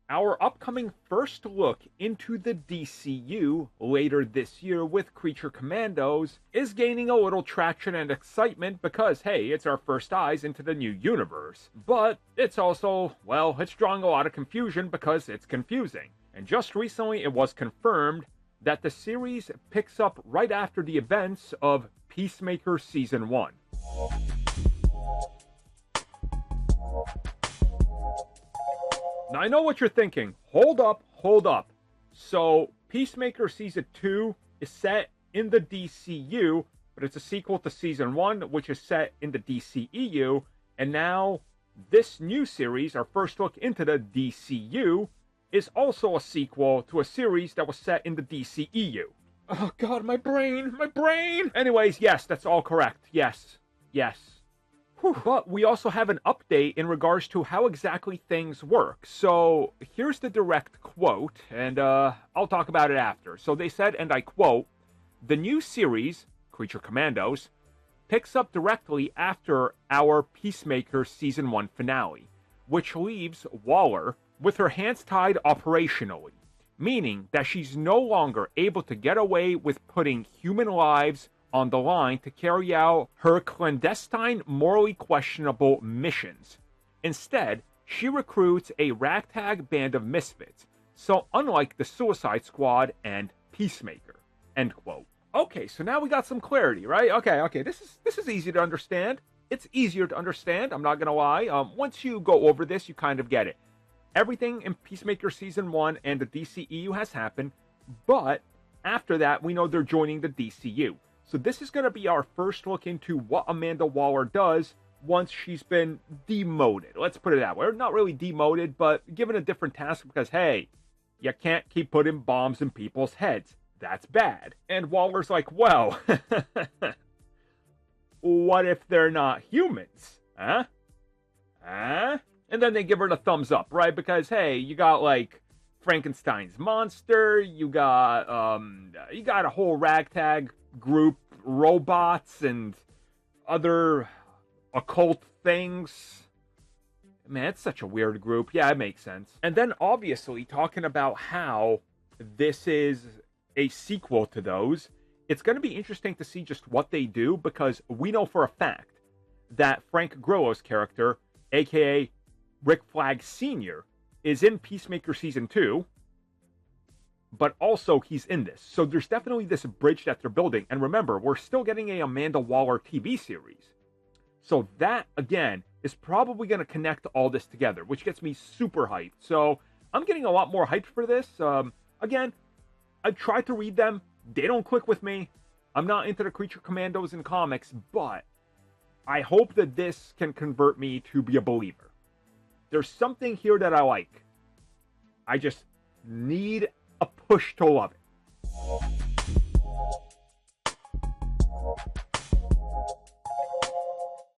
Our upcoming first look into the DCU later this year with Creature Commandos is gaining a little traction and excitement because, hey, it's our first eyes into the new universe. But it's also, well, it's drawing a lot of confusion because it's confusing. And just recently it was confirmed that the series picks up right after the events of Peacemaker Season 1. Now, I know what you're thinking. Hold up, hold up. So, Peacemaker Season 2 is set in the DCU, but it's a sequel to Season 1, which is set in the DCEU. And now, this new series, our first look into the DCU, is also a sequel to a series that was set in the DCEU. Oh god, my brain! Anyways, yes, that's all correct. Yes. Whew. But we also have an update in regards to how exactly things work. So here's the direct quote, and I'll talk about it after. So they said, and I quote, "The new series, Creature Commandos, picks up directly after our Peacemaker Season 1 finale, which leaves Waller with her hands tied operationally, meaning that she's no longer able to get away with putting human lives on the line to carry out her clandestine, morally questionable missions. Instead, she recruits a ragtag band of misfits, so unlike the Suicide Squad and Peacemaker." End quote. Okay, so now we got some clarity, right? Okay, this is easy to understand. It's easier to understand, I'm not gonna lie. Once you go over this, you kind of get it. Everything in Peacemaker Season 1 and the DCEU has happened, but after that, we know they're joining the DCU. So this is going to be our first look into what Amanda Waller does once she's been demoted. Let's put it that way. Not really demoted, but given a different task because, hey, you can't keep putting bombs in people's heads. That's bad. And Waller's like, well, what if they're not humans? Huh? And then they give her the thumbs up, right? Because, hey, you got, like, Frankenstein's monster, you got a whole ragtag group, robots and other occult things. Man, it's such a weird group. Yeah, it makes sense. And then obviously talking about how this is a sequel to those, it's going to be interesting to see just what they do, because we know for a fact that Frank Grillo's character, aka Rick Flag Sr., is in Peacemaker Season 2, but also he's in this. So there's definitely this bridge that they're building. And remember, we're still getting a Amanda Waller TV series. So that, again, is probably going to connect all this together, which gets me super hyped. So I'm getting a lot more hyped for this. Again, I tried to read them. They don't click with me. I'm not into the Creature Commandos in comics, but I hope that this can convert me to be a believer. There's something here that I like. I just need a push to love it.